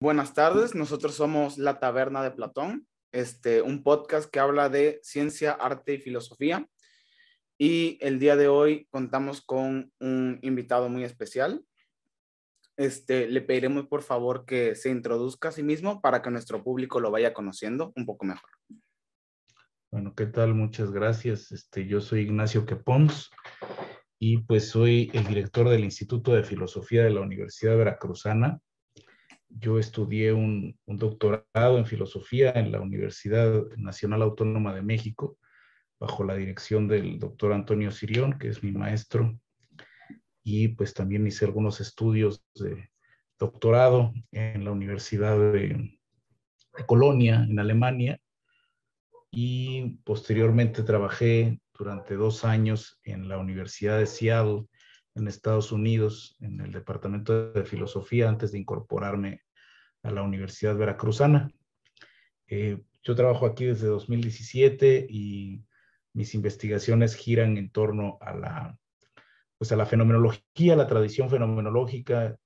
Buenas tardes, nosotros somos La Taberna de Platón, un podcast que habla de ciencia, arte y filosofía. Y el día de hoy contamos con un invitado muy especial. Le pediremos por favor que se introduzca a sí mismo para que nuestro público lo vaya conociendo un poco mejor. Bueno, ¿qué tal? Muchas gracias. Yo soy Ignacio Quepons y pues soy el director del Instituto de Filosofía de la Universidad Veracruzana. Yo estudié un doctorado en filosofía en la Universidad Nacional Autónoma de México, bajo la dirección del doctor Antonio Sirión, que es mi maestro, y pues también hice algunos estudios de doctorado en la Universidad de Colonia, en Alemania, y posteriormente trabajé durante 2 años en la Universidad de Seattle, en Estados Unidos, en el Departamento de Filosofía, antes de incorporarme a la Universidad Veracruzana. Yo trabajo aquí desde 2017 y mis investigaciones giran en torno a la fenomenología, la tradición fenomenológica,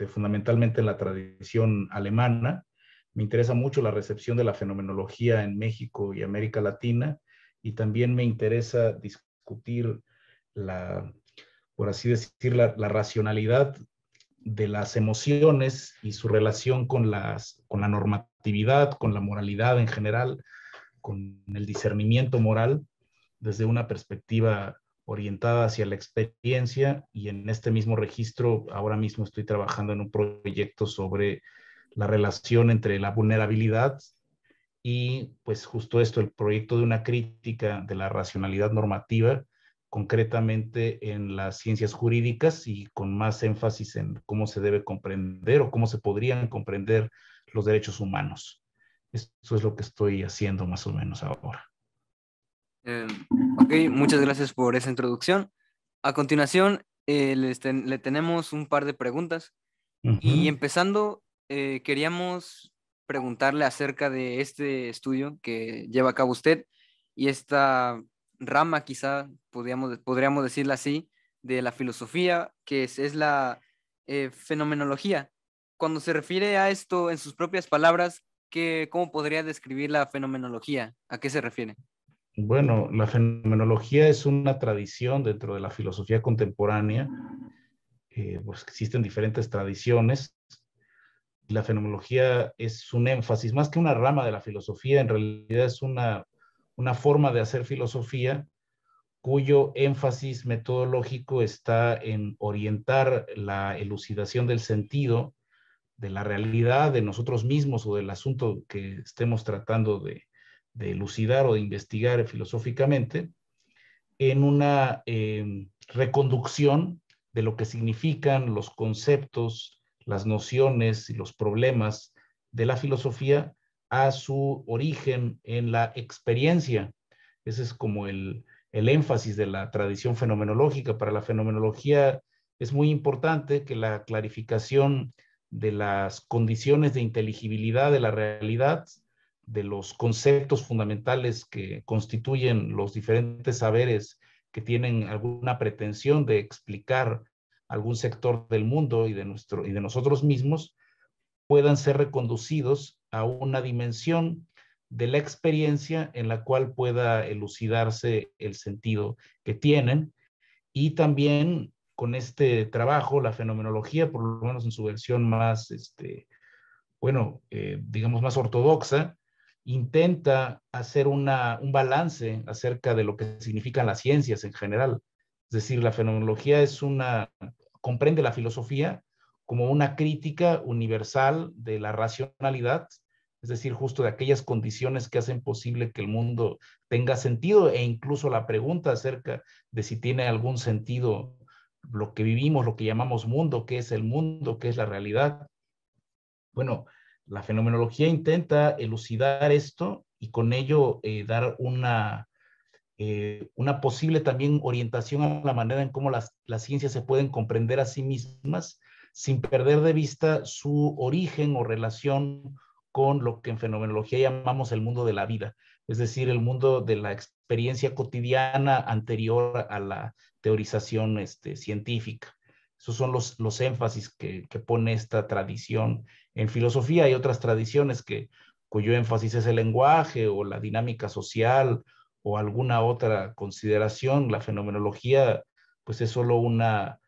fundamentalmente en la tradición alemana. Me interesa mucho la recepción de la fenomenología en México y América Latina, y también me interesa discutir por así decir, la racionalidad de las emociones y su relación con la normatividad, con la moralidad en general, con el discernimiento moral, desde una perspectiva orientada hacia la experiencia. Y en este mismo registro, ahora mismo estoy trabajando en un proyecto sobre la relación entre la vulnerabilidad y pues justo esto, el proyecto de una crítica de la racionalidad normativa, concretamente en las ciencias jurídicas y con más énfasis en cómo se debe comprender o cómo se podrían comprender los derechos humanos. Eso es lo que estoy haciendo más o menos ahora. Eh, ok, muchas gracias por esa introducción. A continuación, le tenemos un par de preguntas. Y empezando, queríamos preguntarle acerca de este estudio que lleva a cabo usted y esta rama, quizá podríamos decirla así, de la filosofía, que es la fenomenología. Cuando se refiere a esto en sus propias palabras, ¿cómo podría describir la fenomenología? ¿A qué se refiere? Bueno, la fenomenología es una tradición dentro de la filosofía contemporánea. Pues existen diferentes tradiciones. La fenomenología es un énfasis, más que una rama de la filosofía, en realidad es una forma de hacer filosofía cuyo énfasis metodológico está en orientar la elucidación del sentido, de la realidad, de nosotros mismos o del asunto que estemos tratando de elucidar o de investigar filosóficamente, en una reconducción de lo que significan los conceptos, las nociones y los problemas de la filosofía a su origen en la experiencia. Ese es como el énfasis de la tradición fenomenológica. Para la fenomenología es muy importante que la clarificación de las condiciones de inteligibilidad de la realidad, de los conceptos fundamentales que constituyen los diferentes saberes que tienen alguna pretensión de explicar algún sector del mundo y de nosotros mismos, puedan ser reconducidos a una dimensión de la experiencia en la cual pueda elucidarse el sentido que tienen. Y también con este trabajo, la fenomenología, por lo menos en su versión más, digamos, más ortodoxa, intenta hacer un balance acerca de lo que significan las ciencias en general. Es decir, la fenomenología comprende la filosofía como una crítica universal de la racionalidad, es decir, justo de aquellas condiciones que hacen posible que el mundo tenga sentido, e incluso la pregunta acerca de si tiene algún sentido lo que vivimos, lo que llamamos mundo, qué es el mundo, qué es la realidad. Bueno, la fenomenología intenta elucidar esto y con ello dar una posible también orientación a la manera en cómo las ciencias se pueden comprender a sí mismas, sin perder de vista su origen o relación con lo que en fenomenología llamamos el mundo de la vida, es decir, el mundo de la experiencia cotidiana anterior a la teorización científica. Esos son los énfasis que pone esta tradición en filosofía. Hay otras tradiciones cuyo énfasis es el lenguaje o la dinámica social o alguna otra consideración. La fenomenología, pues es solo una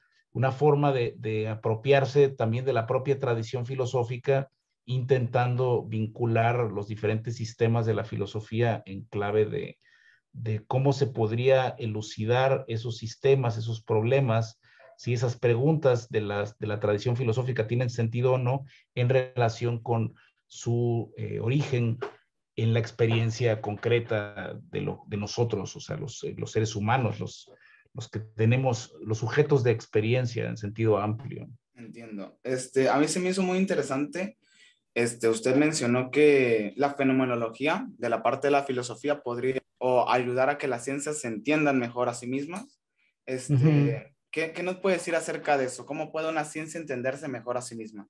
forma de apropiarse también de la propia tradición filosófica, intentando vincular los diferentes sistemas de la filosofía en clave de cómo se podría elucidar esos sistemas, esos problemas, si esas preguntas de la tradición filosófica tienen sentido o no en relación con su origen en la experiencia concreta de nosotros, o sea, los seres humanos, los que tenemos, los sujetos de experiencia en sentido amplio. Entiendo. A mí se me hizo muy interesante. Usted mencionó que la fenomenología de la parte de la filosofía podría o ayudar a que las ciencias se entiendan mejor a sí mismas. ¿Qué nos puede decir acerca de eso? ¿Cómo puede una ciencia entenderse mejor a sí misma?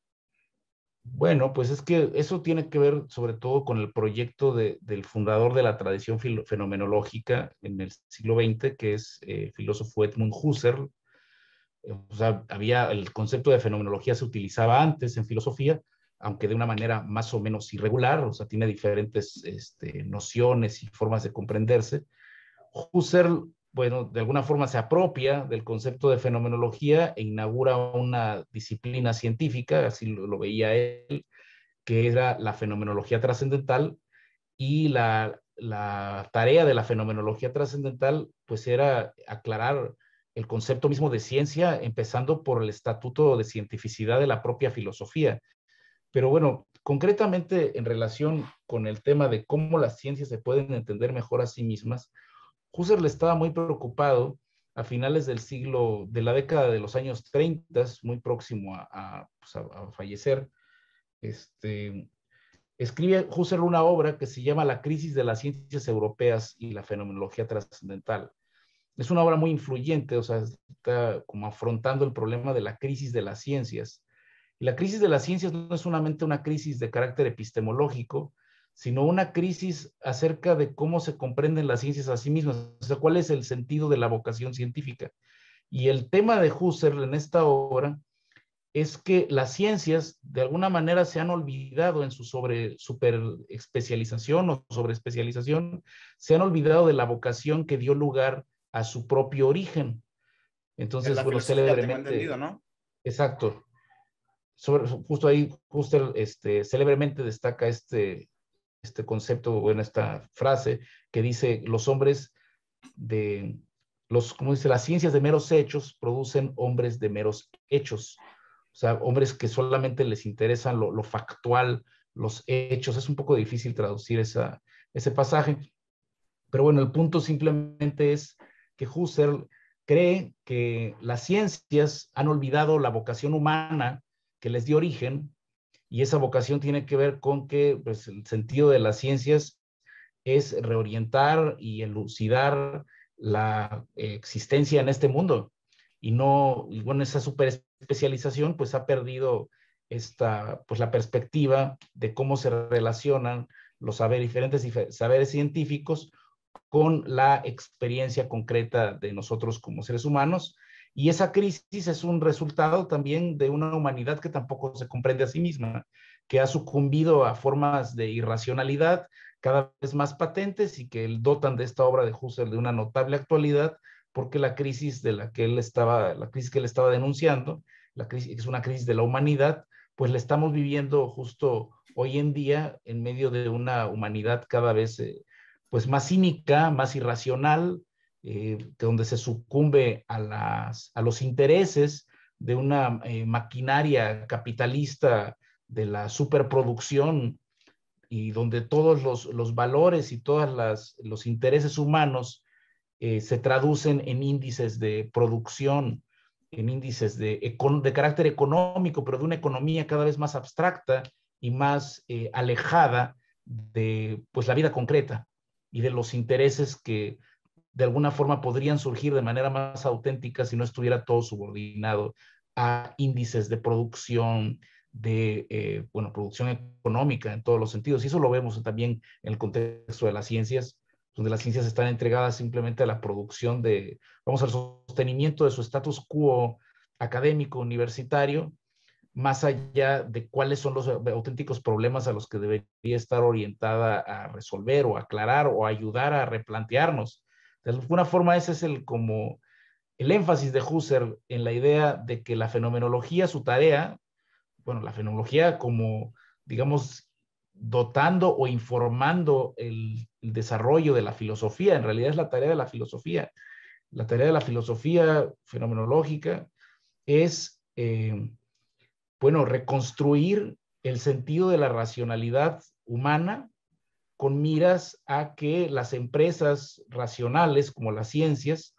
Bueno, pues es que eso tiene que ver sobre todo con el proyecto del fundador de la tradición fenomenológica en el siglo XX, que es el filósofo Edmund Husserl. O sea, el concepto de fenomenología se utilizaba antes en filosofía, aunque de una manera más o menos irregular, o sea, tiene diferentes nociones y formas de comprenderse. Husserl, bueno, de alguna forma se apropia del concepto de fenomenología e inaugura una disciplina científica, así lo veía él, que era la fenomenología trascendental, y la tarea de la fenomenología trascendental pues era aclarar el concepto mismo de ciencia, empezando por el estatuto de cientificidad de la propia filosofía. Pero bueno, concretamente en relación con el tema de cómo las ciencias se pueden entender mejor a sí mismas, Husserl estaba muy preocupado a finales de la década de los años 30, muy próximo pues a fallecer. Escribe Husserl una obra que se llama La crisis de las ciencias europeas y la fenomenología trascendental. Es una obra muy influyente, o sea, está como afrontando el problema de la crisis de las ciencias. Y la crisis de las ciencias no es solamente una crisis de carácter epistemológico, sino una crisis acerca de cómo se comprenden las ciencias a sí mismas, o sea, cuál es el sentido de la vocación científica. Y el tema de Husserl en esta obra es que las ciencias de alguna manera se han olvidado en su super especialización o sobreespecialización, se han olvidado de la vocación que dio lugar a su propio origen. Entonces, La bueno, filosofía, tengo entendido, ¿no? Exacto. Justo ahí, Husserl célebremente destaca este concepto, bueno, esta frase que dice, los hombres como dice, las ciencias de meros hechos producen hombres de meros hechos. O sea, hombres que solamente les interesan lo factual, los hechos. Es un poco difícil traducir ese pasaje. Pero bueno, el punto simplemente es que Husserl cree que las ciencias han olvidado la vocación humana que les dio origen, y esa vocación tiene que ver con que pues, el sentido de las ciencias es reorientar y elucidar la existencia en este mundo. Y bueno, esa superespecialización pues ha perdido pues la perspectiva de cómo se relacionan los diferentes saberes científicos con la experiencia concreta de nosotros como seres humanos. Y esa crisis es un resultado también de una humanidad que tampoco se comprende a sí misma, que ha sucumbido a formas de irracionalidad cada vez más patentes y que dotan de esta obra de Husserl de una notable actualidad, porque la crisis que él estaba denunciando, la crisis, que es una crisis de la humanidad, pues la estamos viviendo justo hoy en día en medio de una humanidad cada vez pues más cínica, más irracional, donde se sucumbe a los intereses de una maquinaria capitalista de la superproducción, y donde todos los valores y todos los intereses humanos se traducen en índices de producción, en índices de carácter económico, pero de una economía cada vez más abstracta y más alejada de pues, la vida concreta y de los intereses que de alguna forma podrían surgir de manera más auténtica si no estuviera todo subordinado a índices de producción, bueno, producción económica en todos los sentidos. Y eso lo vemos también en el contexto de las ciencias, donde las ciencias están entregadas simplemente a la producción al sostenimiento de su status quo académico, universitario, más allá de cuáles son los auténticos problemas a los que debería estar orientada a resolver o aclarar o ayudar a replantearnos. De alguna forma ese es como el énfasis de Husserl en la idea de que la fenomenología, su tarea, bueno, la fenomenología como, digamos, dotando o informando el desarrollo de la filosofía, en realidad es la tarea de la filosofía. La tarea de la filosofía fenomenológica es, bueno, reconstruir el sentido de la racionalidad humana con miras a que las empresas racionales, como las ciencias,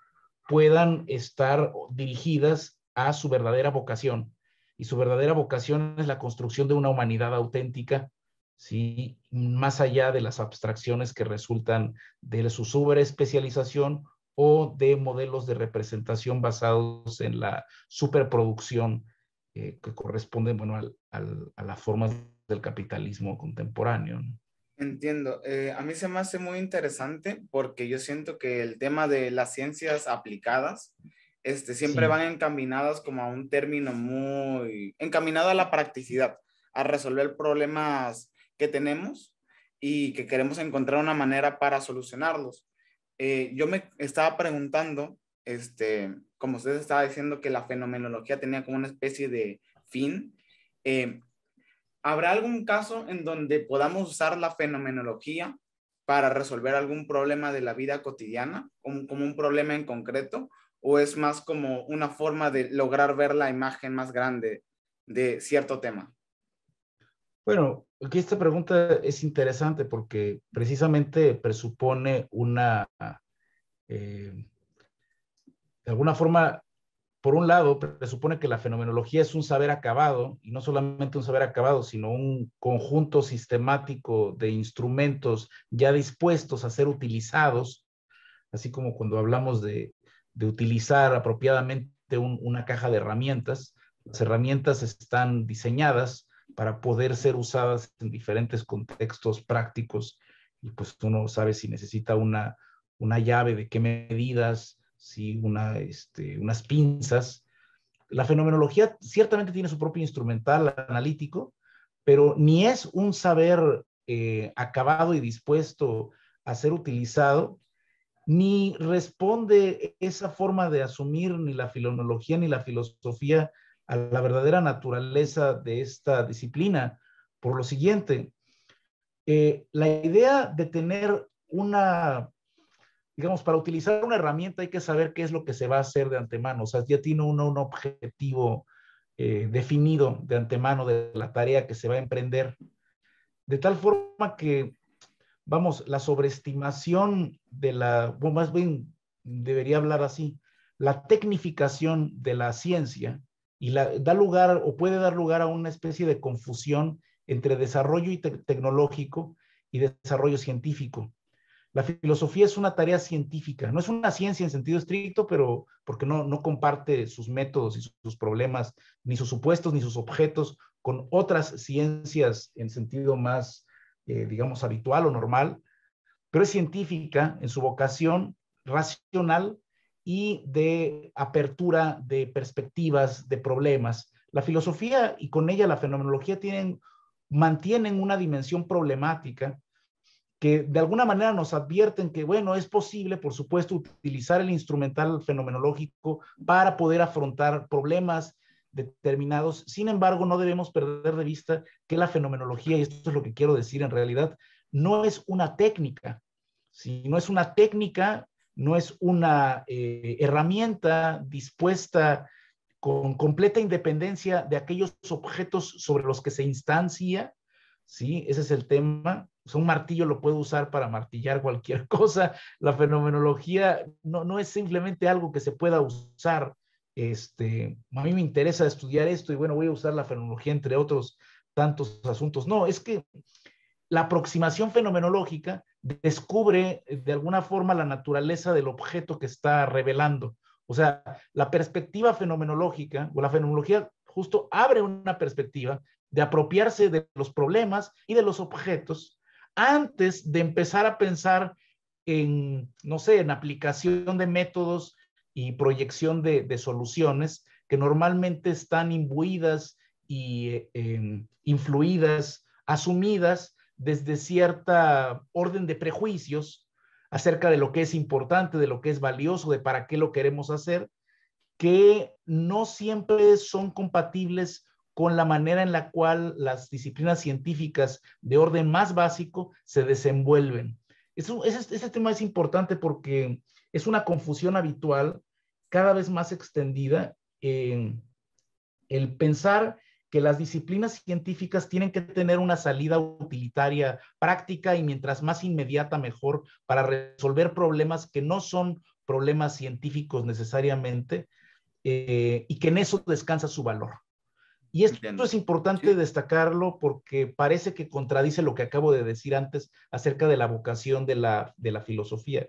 puedan estar dirigidas a su verdadera vocación. Y su verdadera vocación es la construcción de una humanidad auténtica, ¿sí? Más allá de las abstracciones que resultan de su sobreespecialización o de modelos de representación basados en la superproducción que corresponden, bueno, a las formas del capitalismo contemporáneo, ¿no? Entiendo. A mí se me hace muy interesante porque yo siento que el tema de las ciencias aplicadas, siempre Sí. van encaminadas como a un término muy encaminado a la practicidad, a resolver problemas que tenemos y que queremos encontrar una manera para solucionarlos. Yo me estaba preguntando, como usted estaba diciendo que la fenomenología tenía como una especie de fin, eh, ¿habrá algún caso en donde podamos usar la fenomenología para resolver algún problema de la vida cotidiana, como un problema en concreto? ¿O es más como una forma de lograr ver la imagen más grande de cierto tema? Bueno, aquí esta pregunta es interesante porque precisamente presupone de alguna forma, por un lado, presupone que la fenomenología es un saber acabado, y no solamente un saber acabado, sino un conjunto sistemático de instrumentos ya dispuestos a ser utilizados, así como cuando hablamos de utilizar apropiadamente una caja de herramientas. Las herramientas están diseñadas para poder ser usadas en diferentes contextos prácticos, y pues uno sabe si necesita una llave, de qué medidas, si unas pinzas. La fenomenología ciertamente tiene su propio instrumental analítico, pero ni es un saber acabado y dispuesto a ser utilizado, ni responde esa forma de asumir ni la fenomenología ni la filosofía a la verdadera naturaleza de esta disciplina. Por lo siguiente, la idea de tener digamos, para utilizar una herramienta hay que saber qué es lo que se va a hacer de antemano. O sea, ya tiene uno un objetivo definido de antemano de la tarea que se va a emprender. De tal forma que, vamos, la sobreestimación bueno, más bien debería hablar así, la tecnificación de la ciencia da lugar o puede dar lugar a una especie de confusión entre desarrollo tecnológico y desarrollo científico. La filosofía es una tarea científica, no es una ciencia en sentido estricto, pero porque no comparte sus métodos y sus problemas, ni sus supuestos, ni sus objetos con otras ciencias en sentido más, digamos, habitual o normal, pero es científica en su vocación racional y de apertura de perspectivas, de problemas. La filosofía y con ella la fenomenología mantienen una dimensión problemática que de alguna manera nos advierten que, bueno, es posible, por supuesto, utilizar el instrumental fenomenológico para poder afrontar problemas determinados. Sin embargo, no debemos perder de vista que la fenomenología, y esto es lo que quiero decir en realidad, no es una técnica. Si no es una técnica, no es una herramienta dispuesta con completa independencia de aquellos objetos sobre los que se instancia, ¿sí? Ese es el tema. O sea, un martillo lo puedo usar para martillar cualquier cosa. La fenomenología no es simplemente algo que se pueda usar. A mí me interesa estudiar esto y bueno, voy a usar la fenomenología entre otros tantos asuntos. No, es que la aproximación fenomenológica descubre de alguna forma la naturaleza del objeto que está revelando. O sea, la perspectiva fenomenológica o la fenomenología justo abre una perspectiva de apropiarse de los problemas y de los objetos antes de empezar a pensar en, no sé, en aplicación de métodos y proyección de soluciones que normalmente están imbuidas y influidas, asumidas desde cierta orden de prejuicios acerca de lo que es importante, de lo que es valioso, de para qué lo queremos hacer, que no siempre son compatibles con la manera en la cual las disciplinas científicas de orden más básico se desenvuelven. Ese tema es importante porque es una confusión habitual, cada vez más extendida, el pensar que las disciplinas científicas tienen que tener una salida utilitaria práctica y mientras más inmediata mejor para resolver problemas que no son problemas científicos necesariamente, y que en eso descansa su valor. Y esto Entiendo. es importante destacarlo porque parece que contradice lo que acabo de decir antes acerca de la vocación de la filosofía.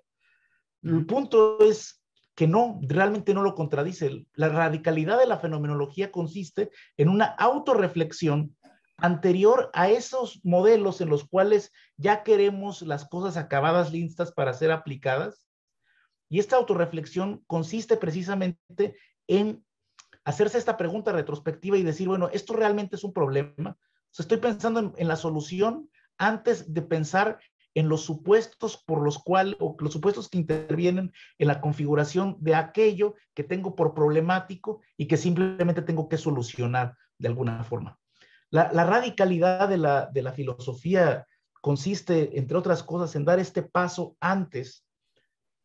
El punto es que no, realmente no lo contradice. La radicalidad de la fenomenología consiste en una autorreflexión anterior a esos modelos en los cuales ya queremos las cosas acabadas, listas para ser aplicadas. Y esta autorreflexión consiste precisamente en hacerse esta pregunta retrospectiva y decir, bueno, ¿esto realmente es un problema? O sea, estoy pensando en la solución antes de pensar en los supuestos por los cuales, o los supuestos que intervienen en la configuración de aquello que tengo por problemático y que simplemente tengo que solucionar de alguna forma. La radicalidad de la filosofía consiste, entre otras cosas, en dar este paso antes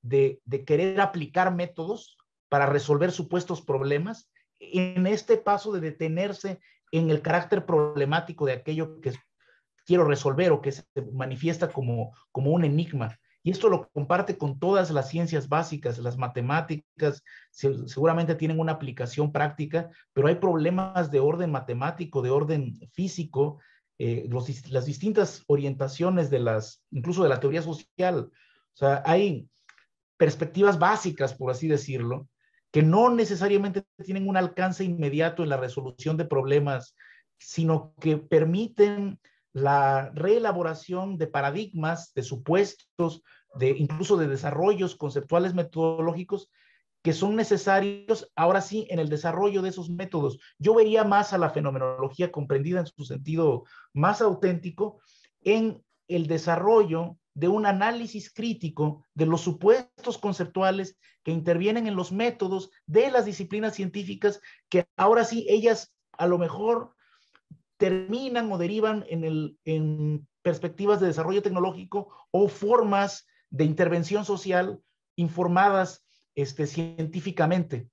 de querer aplicar métodos para resolver supuestos problemas, en este paso de detenerse en el carácter problemático de aquello que quiero resolver o que se manifiesta como un enigma. Y esto lo comparte con todas las ciencias básicas, las matemáticas, seguramente tienen una aplicación práctica, pero hay problemas de orden matemático, de orden físico, las distintas orientaciones incluso de la teoría social. O sea, hay perspectivas básicas, por así decirlo, que no necesariamente tienen un alcance inmediato en la resolución de problemas, sino que permiten la reelaboración de paradigmas, de supuestos, incluso de desarrollos conceptuales metodológicos que son necesarios ahora sí en el desarrollo de esos métodos. Yo vería más a la fenomenología comprendida en su sentido más auténtico en el desarrollo de un análisis crítico de los supuestos conceptuales que intervienen en los métodos de las disciplinas científicas que ahora sí ellas a lo mejor terminan o derivan en perspectivas de desarrollo tecnológico o formas de intervención social informadas científicamente.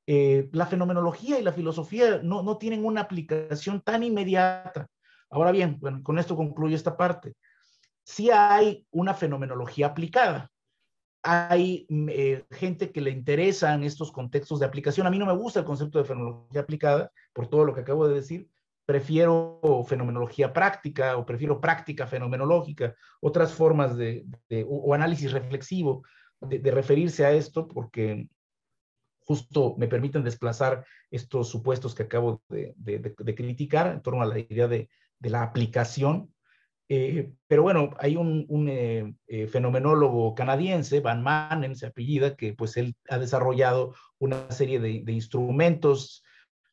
La fenomenología y la filosofía no tienen una aplicación tan inmediata. Ahora bien, bueno, con esto concluyo esta parte. Sí hay una fenomenología aplicada. Hay gente que le interesan estos contextos de aplicación. A mí no me gusta el concepto de fenomenología aplicada, por todo lo que acabo de decir. Prefiero fenomenología práctica o prefiero práctica fenomenológica, otras formas o análisis reflexivo de referirse a esto, porque justo me permiten desplazar estos supuestos que acabo de criticar en torno a la idea de la aplicación. Pero bueno, hay un fenomenólogo canadiense, Van Manen se apellida, que pues él ha desarrollado una serie de instrumentos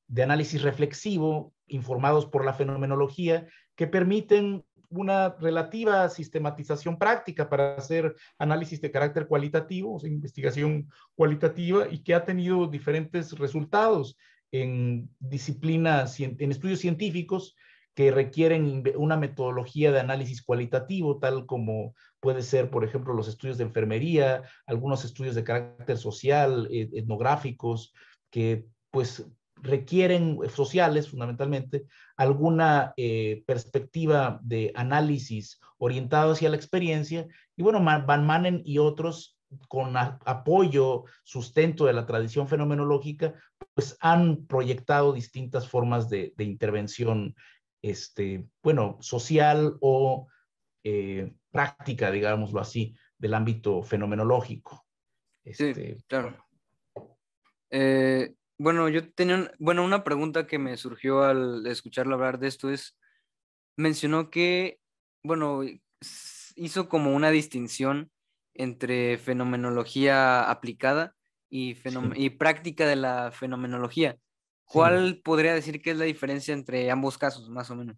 de análisis reflexivo informados por la fenomenología que permiten una relativa sistematización práctica para hacer análisis de carácter cualitativo, o sea, investigación cualitativa, y que ha tenido diferentes resultados en disciplinas, en estudios científicos que requieren una metodología de análisis cualitativo, tal como puede ser, por ejemplo, los estudios de enfermería, algunos estudios de carácter social, etnográficos, que pues requieren, sociales fundamentalmente, alguna perspectiva de análisis orientado hacia la experiencia. Y bueno, Van Manen y otros, con apoyo, sustento de la tradición fenomenológica, pues han proyectado distintas formas de intervención bueno, social o práctica, digámoslo así, del ámbito fenomenológico. Sí, claro. Bueno, yo tenía una pregunta que me surgió al escucharlo hablar de esto es, mencionó que, bueno, hizo como una distinción entre fenomenología aplicada y práctica de la fenomenología. Sí. ¿Cuál podría decir que es la diferencia entre ambos casos, más o menos?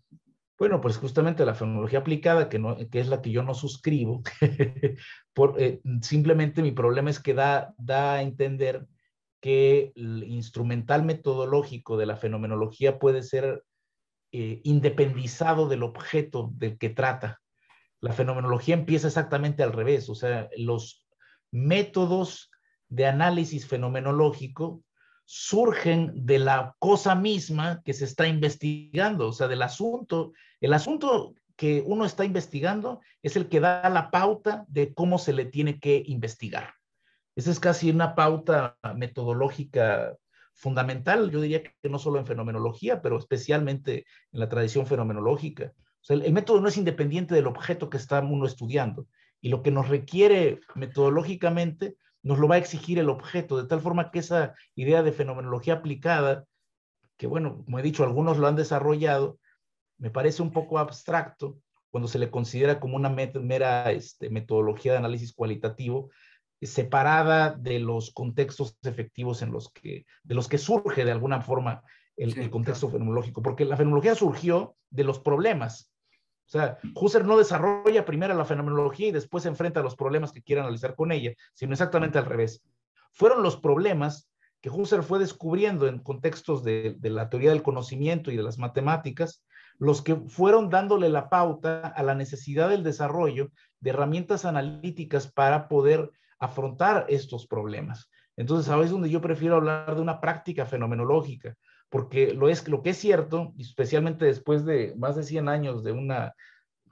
Bueno, pues justamente la fenomenología aplicada, que es la que yo no suscribo, simplemente mi problema es que da a entender que el instrumental metodológico de la fenomenología puede ser independizado del objeto del que trata. La fenomenología empieza exactamente al revés, o sea, los métodos de análisis fenomenológico surgen de la cosa misma que se está investigando, o sea, del asunto. El asunto que uno está investigando es el que da la pauta de cómo se le tiene que investigar. Esa es casi una pauta metodológica fundamental, yo diría que no solo en fenomenología, pero especialmente en la tradición fenomenológica. O sea, el método no es independiente del objeto que está uno estudiando, y lo que nos requiere metodológicamente nos lo va a exigir el objeto, de tal forma que esa idea de fenomenología aplicada, que bueno, como he dicho, algunos lo han desarrollado, me parece un poco abstracto cuando se le considera como una mera metodología de análisis cualitativo, separada de los contextos efectivos de los que surge de alguna forma el contexto fenomenológico, porque la fenomenología surgió de los problemas. O sea, Husserl no desarrolla primero la fenomenología y después se enfrenta a los problemas que quiere analizar con ella, sino exactamente al revés. Fueron los problemas que Husserl fue descubriendo en contextos de la teoría del conocimiento y de las matemáticas, los que fueron dándole la pauta a la necesidad del desarrollo de herramientas analíticas para poder afrontar estos problemas. Entonces, ahora es donde yo prefiero hablar de una práctica fenomenológica, porque lo que es cierto, especialmente después de más de 100 años de una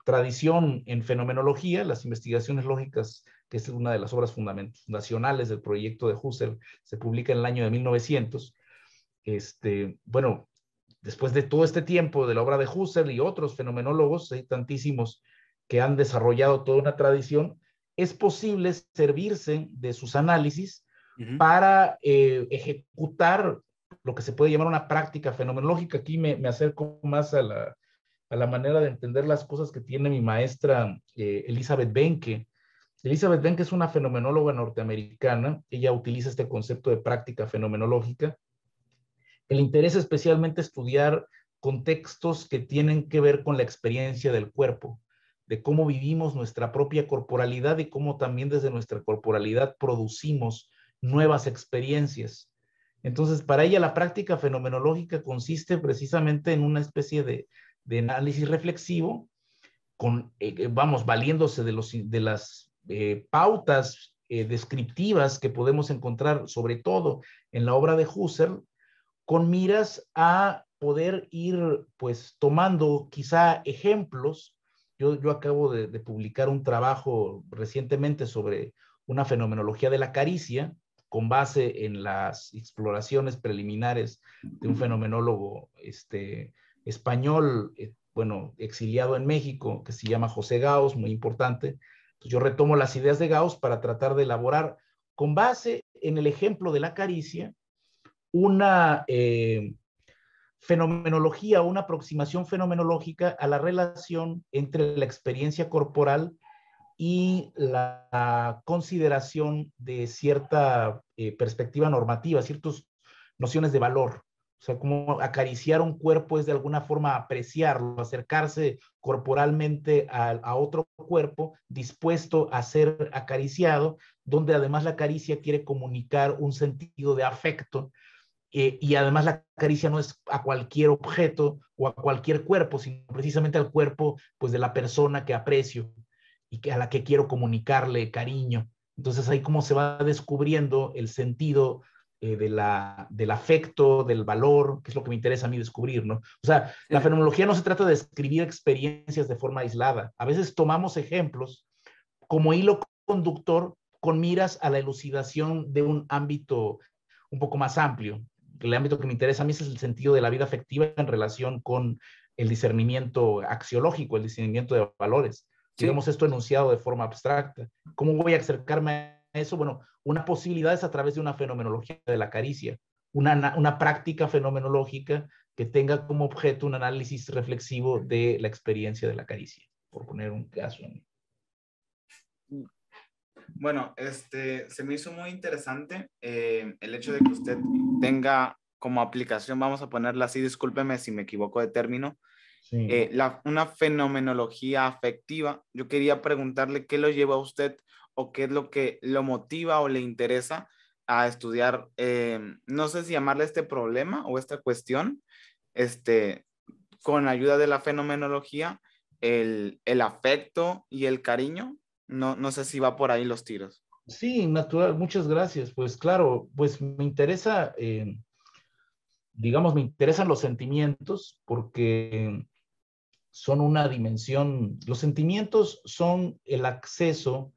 tradición en fenomenología, las investigaciones lógicas, que es una de las obras fundacionales del proyecto de Husserl, se publica en el año de 1900. Bueno, después de todo este tiempo de la obra de Husserl y otros fenomenólogos, hay tantísimos que han desarrollado toda una tradición, es posible servirse de sus análisis para ejecutar lo que se puede llamar una práctica fenomenológica. Aquí me acerco más a la manera de entender las cosas que tiene mi maestra Elizabeth Benke. Elizabeth Benke es una fenomenóloga norteamericana. Ella utiliza este concepto de práctica fenomenológica. Le interesa especialmente estudiar contextos que tienen que ver con la experiencia del cuerpo, de cómo vivimos nuestra propia corporalidad y cómo también desde nuestra corporalidad producimos nuevas experiencias. Entonces, para ella la práctica fenomenológica consiste precisamente en una especie de análisis reflexivo, valiéndose de las pautas descriptivas que podemos encontrar, sobre todo en la obra de Husserl, con miras a poder ir pues tomando quizá ejemplos. Yo acabo de publicar un trabajo recientemente sobre una fenomenología de la caricia, con base en las exploraciones preliminares de un fenomenólogo español, bueno, exiliado en México, que se llama José Gauss, muy importante. Entonces yo retomo las ideas de Gauss para tratar de elaborar, con base en el ejemplo de la caricia, una fenomenología, una aproximación fenomenológica a la relación entre la experiencia corporal y la consideración de cierta perspectiva normativa, ciertas nociones de valor. O sea, como acariciar un cuerpo es de alguna forma apreciarlo, acercarse corporalmente a otro cuerpo dispuesto a ser acariciado, donde además la caricia quiere comunicar un sentido de afecto. Y además la caricia no es a cualquier objeto o a cualquier cuerpo, sino precisamente al cuerpo pues, de la persona que aprecio y a la que quiero comunicarle cariño. Entonces ahí como se va descubriendo el sentido del afecto, del valor, que es lo que me interesa a mí descubrir, ¿no? O sea, la fenomenología no se trata de escribir experiencias de forma aislada. A veces tomamos ejemplos como hilo conductor con miras a la elucidación de un ámbito un poco más amplio. El ámbito que me interesa a mí es el sentido de la vida afectiva en relación con el discernimiento axiológico, el discernimiento de valores. Si vemos esto enunciado de forma abstracta, ¿cómo voy a acercarme a eso? Bueno, una posibilidad es a través de una fenomenología de la caricia, una práctica fenomenológica que tenga como objeto un análisis reflexivo de la experiencia de la caricia, por poner un caso. Bueno, se me hizo muy interesante el hecho de que usted tenga como aplicación, vamos a ponerla así, discúlpeme si me equivoco de término, Sí. una fenomenología afectiva. Yo quería preguntarle qué lo lleva a usted o qué es lo que lo motiva o le interesa a estudiar, no sé si llamarle este problema o esta cuestión, este, con ayuda de la fenomenología, el afecto y el cariño. No, no sé si va por ahí los tiros. Sí, natural, muchas gracias. Pues claro, pues me interesa, digamos, me interesan los sentimientos porque son una dimensión, los sentimientos son el acceso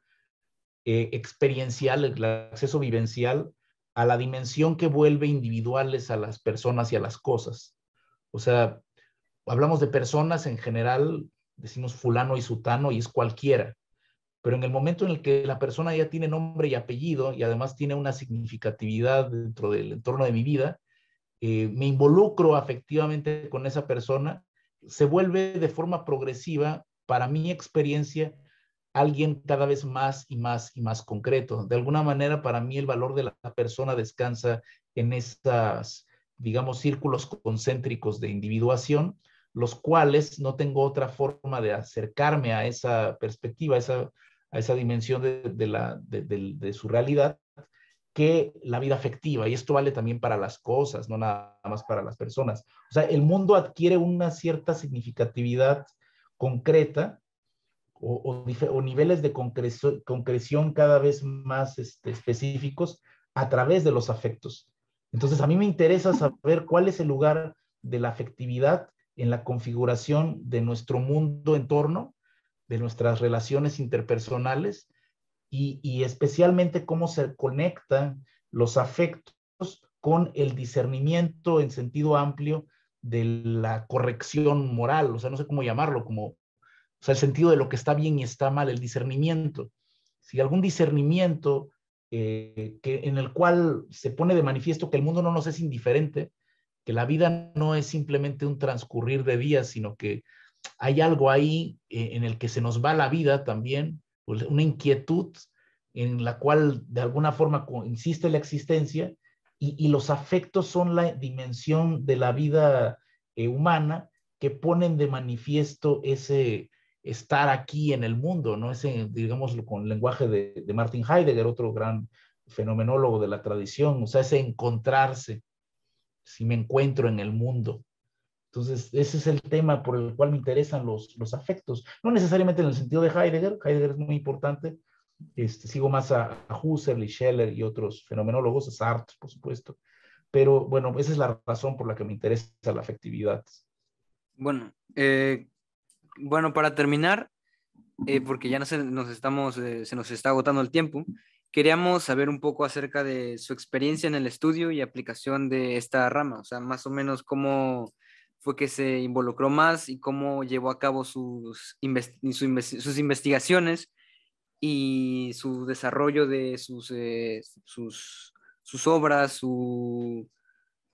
experiencial, el acceso vivencial a la dimensión que vuelve individuales a las personas y a las cosas. O sea, hablamos de personas en general, decimos fulano y sutano y es cualquiera, pero en el momento en el que la persona ya tiene nombre y apellido y además tiene una significatividad dentro del entorno de mi vida, me involucro afectivamente con esa persona, se vuelve de forma progresiva, para mi experiencia, alguien cada vez más y más y más concreto. De alguna manera, para mí el valor de la persona descansa en esas, digamos, círculos concéntricos de individuación, los cuales no tengo otra forma de acercarme a esa perspectiva, a esa dimensión de su realidad, que la vida afectiva. Y esto vale también para las cosas, no nada más para las personas. O sea, el mundo adquiere una cierta significatividad concreta o niveles de concreción cada vez más específicos a través de los afectos. Entonces, a mí me interesa saber cuál es el lugar de la afectividad en la configuración de nuestro mundo entorno, de nuestras relaciones interpersonales y especialmente cómo se conectan los afectos con el discernimiento en sentido amplio de la corrección moral, o sea, no sé cómo llamarlo, como, o sea, el sentido de lo que está bien y está mal, el discernimiento. Si algún discernimiento en el cual se pone de manifiesto que el mundo no nos es indiferente, que la vida no es simplemente un transcurrir de días, sino que hay algo ahí en el que se nos va la vida también, pues, una inquietud en la cual de alguna forma insiste la existencia y los afectos son la dimensión de la vida humana que ponen de manifiesto ese estar aquí en el mundo, ¿no? Ese, digámoslo con el lenguaje de Martin Heidegger, otro gran fenomenólogo de la tradición, o sea, ese encontrarse, si me encuentro en el mundo. Entonces, ese es el tema por el cual me interesan los afectos. No necesariamente en el sentido de Heidegger, Heidegger es muy importante. Sigo más a Husserl y Scheller y otros fenomenólogos, a Sartre, por supuesto. Pero bueno, esa es la razón por la que me interesa la afectividad. Bueno, bueno, para terminar, porque ya se nos está agotando el tiempo, queríamos saber un poco acerca de su experiencia en el estudio y aplicación de esta rama, o sea, más o menos cómo fue que se involucró más y cómo llevó a cabo sus investigaciones y su desarrollo de sus obras,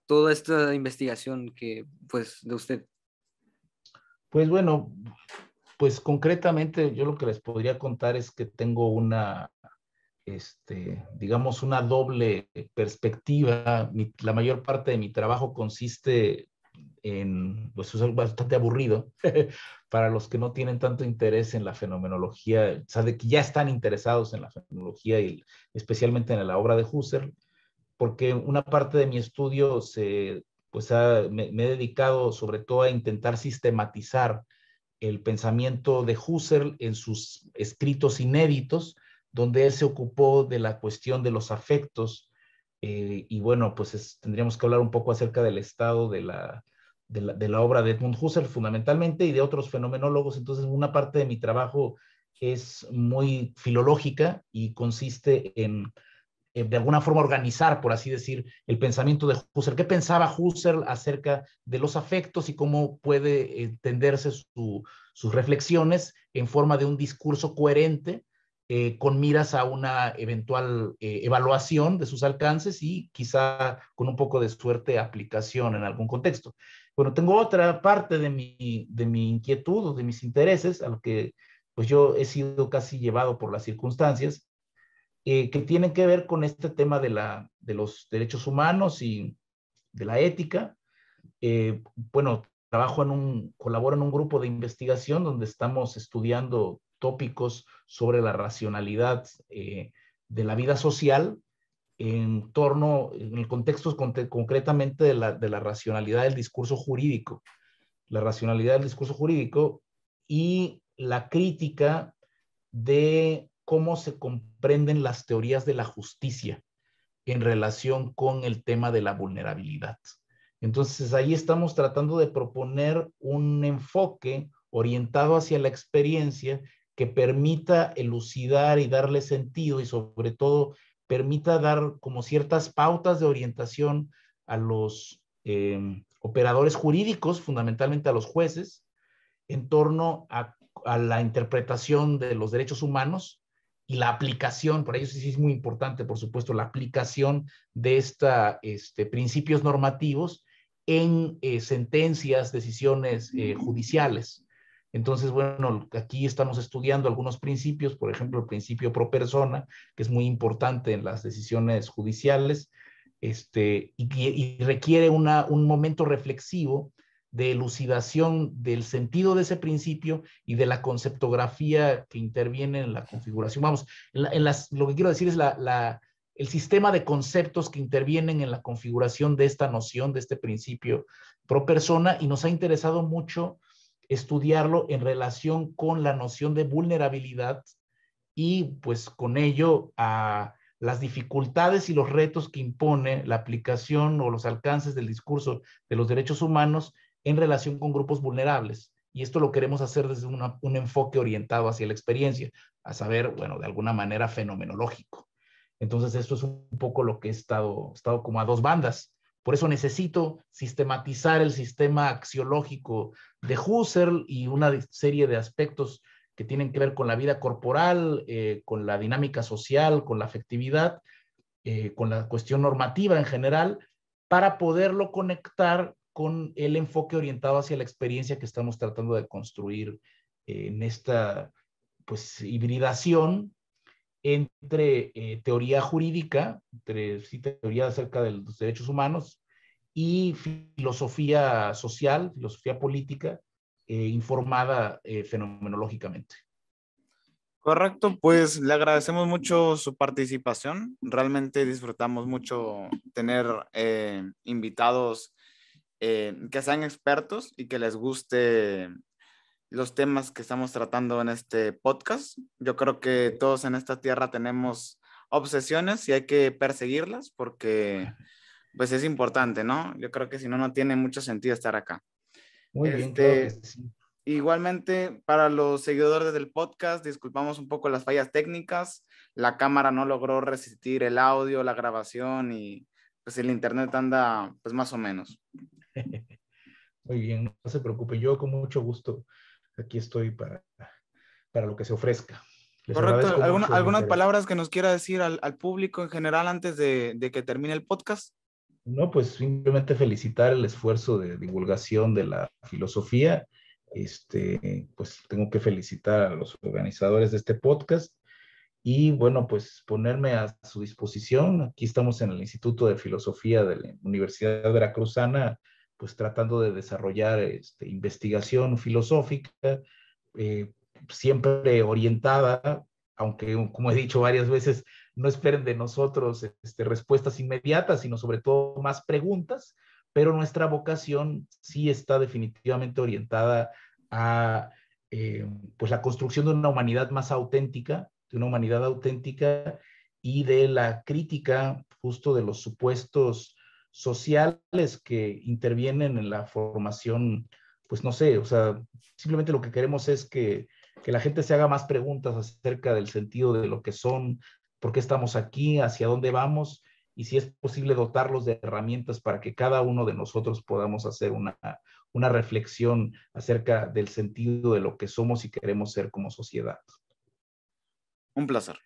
toda esta investigación que, pues, de usted. Pues bueno, pues concretamente yo lo que les podría contar es que tengo una, digamos, una doble perspectiva. La mayor parte de mi trabajo consiste pues es bastante aburrido para los que no tienen tanto interés en la fenomenología, o sea, de que ya están interesados en la fenomenología y especialmente en la obra de Husserl, porque una parte de mi estudio me he dedicado sobre todo a intentar sistematizar el pensamiento de Husserl en sus escritos inéditos, donde él se ocupó de la cuestión de los afectos, y bueno, pues tendríamos que hablar un poco acerca del estado de la obra de Edmund Husserl fundamentalmente y de otros fenomenólogos. Entonces, una parte de mi trabajo es muy filológica y consiste en de alguna forma organizar, por así decir, el pensamiento de Husserl. ¿Qué pensaba Husserl acerca de los afectos y cómo puede entenderse sus reflexiones en forma de un discurso coherente con miras a una eventual evaluación de sus alcances y quizá con un poco de suerte aplicación en algún contexto? Bueno, tengo otra parte de mi inquietud o de mis intereses, a lo que pues yo he sido casi llevado por las circunstancias, que tienen que ver con este tema de los derechos humanos y de la ética. Bueno, colaboro en un grupo de investigación donde estamos estudiando tópicos sobre la racionalidad de la vida social en el contexto concretamente de la racionalidad del discurso jurídico. La racionalidad del discurso jurídico y la crítica de cómo se comprenden las teorías de la justicia en relación con el tema de la vulnerabilidad. Entonces, ahí estamos tratando de proponer un enfoque orientado hacia la experiencia que permita elucidar y darle sentido y sobre todo permita dar como ciertas pautas de orientación a los operadores jurídicos, fundamentalmente a los jueces, en torno a la interpretación de los derechos humanos y la aplicación, por ello sí es muy importante, por supuesto, la aplicación de principios normativos en sentencias, decisiones judiciales. Entonces, bueno, aquí estamos estudiando algunos principios, por ejemplo, el principio pro persona, que es muy importante en las decisiones judiciales, y requiere un momento reflexivo de elucidación del sentido de ese principio y de la conceptografía que interviene en la configuración. Vamos, lo que quiero decir es el sistema de conceptos que intervienen en la configuración de esta noción, de este principio pro persona, y nos ha interesado mucho estudiarlo en relación con la noción de vulnerabilidad y pues con ello a las dificultades y los retos que impone la aplicación o los alcances del discurso de los derechos humanos en relación con grupos vulnerables. Y esto lo queremos hacer desde un enfoque orientado hacia la experiencia, a saber, bueno, de alguna manera fenomenológico. Entonces, esto es un poco lo que he estado como a dos bandas. Por eso necesito sistematizar el sistema axiológico de Husserl y una serie de aspectos que tienen que ver con la vida corporal, con la dinámica social, con la afectividad, con la cuestión normativa en general, para poderlo conectar con el enfoque orientado hacia la experiencia que estamos tratando de construir en esta pues, hibridación entre teoría jurídica, teoría acerca de los derechos humanos y filosofía social, filosofía política, informada fenomenológicamente. Correcto, pues le agradecemos mucho su participación. Realmente disfrutamos mucho tener invitados que sean expertos y que les guste los temas que estamos tratando en este podcast. Yo creo que todos en esta tierra tenemos obsesiones y hay que perseguirlas porque pues es importante, ¿no? Yo creo que si no, no tiene mucho sentido estar acá. Muy bien, claro que sí. Igualmente, para los seguidores del podcast, disculpamos un poco las fallas técnicas. La cámara no logró resistir el audio, la grabación y pues el internet anda pues más o menos. Muy bien, no se preocupe. Yo con mucho gusto aquí estoy para lo que se ofrezca. Les Correcto. agradezco mucho el ¿Algunas interés. palabras que nos quiera decir al público en general antes de que termine el podcast? No, pues simplemente felicitar el esfuerzo de divulgación de la filosofía. Pues tengo que felicitar a los organizadores de este podcast y bueno, pues ponerme a su disposición. Aquí estamos en el Instituto de Filosofía de la Universidad Veracruzana, pues tratando de desarrollar investigación filosófica, eh, siempre orientada, aunque como he dicho varias veces, no esperen de nosotros respuestas inmediatas, sino sobre todo más preguntas, pero nuestra vocación sí está definitivamente orientada a pues la construcción de una humanidad más auténtica, de una humanidad auténtica y de la crítica justo de los supuestos sociales que intervienen en la formación, pues no sé, o sea, simplemente lo que queremos es que la gente se haga más preguntas acerca del sentido de lo que son, por qué estamos aquí, hacia dónde vamos y si es posible dotarlos de herramientas para que cada uno de nosotros podamos hacer una reflexión acerca del sentido de lo que somos y queremos ser como sociedad. Un placer.